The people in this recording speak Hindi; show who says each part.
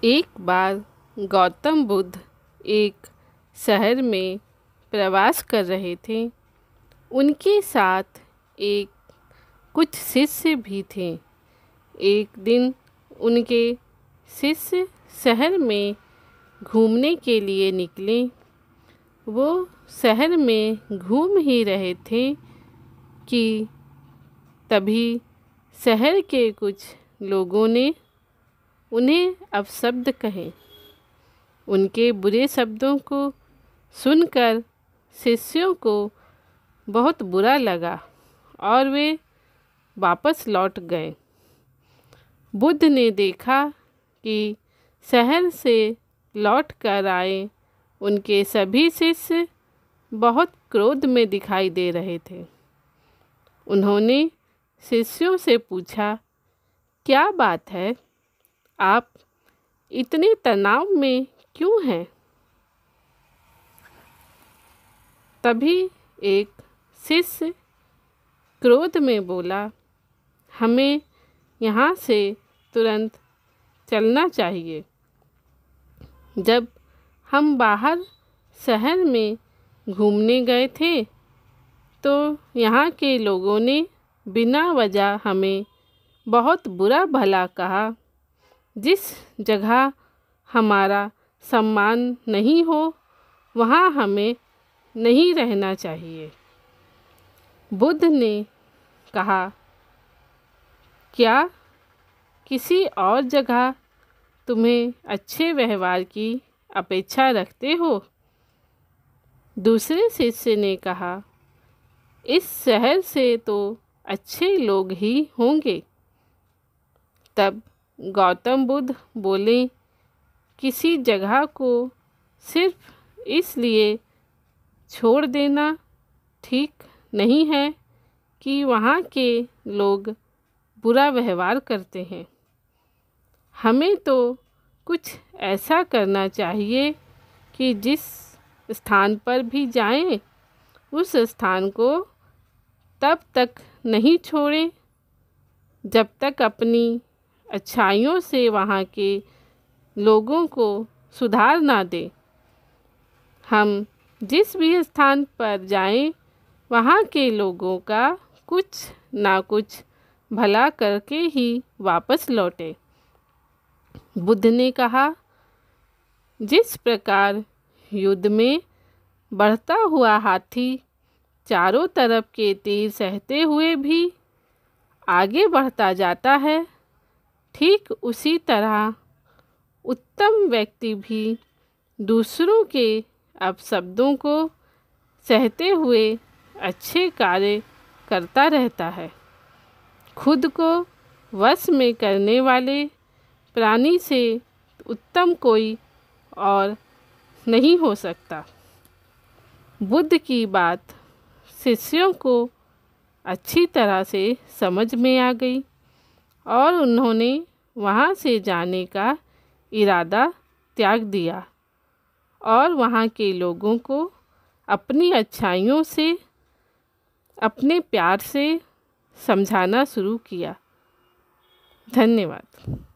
Speaker 1: एक बार गौतम बुद्ध एक शहर में प्रवास कर रहे थे। उनके साथ एक कुछ शिष्य भी थे। एक दिन उनके शिष्य शहर में घूमने के लिए निकले। वो शहर में घूम ही रहे थे कि तभी शहर के कुछ लोगों ने उन्हें अपशब्द कहे। उनके बुरे शब्दों को सुनकर शिष्यों को बहुत बुरा लगा और वे वापस लौट गए। बुद्ध ने देखा कि शहर से लौट कर आए उनके सभी शिष्य बहुत क्रोध में दिखाई दे रहे थे। उन्होंने शिष्यों से पूछा, क्या बात है? आप इतने तनाव में क्यों हैं? तभी एक शिष्य क्रोध में बोला, हमें यहाँ से तुरंत चलना चाहिए। जब हम बाहर शहर में घूमने गए थे तो यहाँ के लोगों ने बिना वजह हमें बहुत बुरा भला कहा। जिस जगह हमारा सम्मान नहीं हो वहाँ हमें नहीं रहना चाहिए। बुद्ध ने कहा, क्या किसी और जगह तुम्हें अच्छे व्यवहार की अपेक्षा रखते हो? दूसरे शिष्य ने कहा, इस शहर से तो अच्छे लोग ही होंगे। तब गौतम बुद्ध बोले, किसी जगह को सिर्फ इसलिए छोड़ देना ठीक नहीं है कि वहाँ के लोग बुरा व्यवहार करते हैं। हमें तो कुछ ऐसा करना चाहिए कि जिस स्थान पर भी जाएं उस स्थान को तब तक नहीं छोड़ें जब तक अपनी अच्छाइयों से वहाँ के लोगों को सुधार ना दें। हम जिस भी स्थान पर जाएं वहाँ के लोगों का कुछ ना कुछ भला करके ही वापस लौटें। बुद्ध ने कहा, जिस प्रकार युद्ध में बढ़ता हुआ हाथी चारों तरफ के तीर सहते हुए भी आगे बढ़ता जाता है, ठीक उसी तरह उत्तम व्यक्ति भी दूसरों के अपशब्दों को सहते हुए अच्छे कार्य करता रहता है। खुद को वश में करने वाले प्राणी से उत्तम कोई और नहीं हो सकता। बुद्ध की बात शिष्यों को अच्छी तरह से समझ में आ गई और उन्होंने वहाँ से जाने का इरादा त्याग दिया और वहाँ के लोगों को अपनी अच्छाइयों से, अपने प्यार से समझाना शुरू किया। धन्यवाद।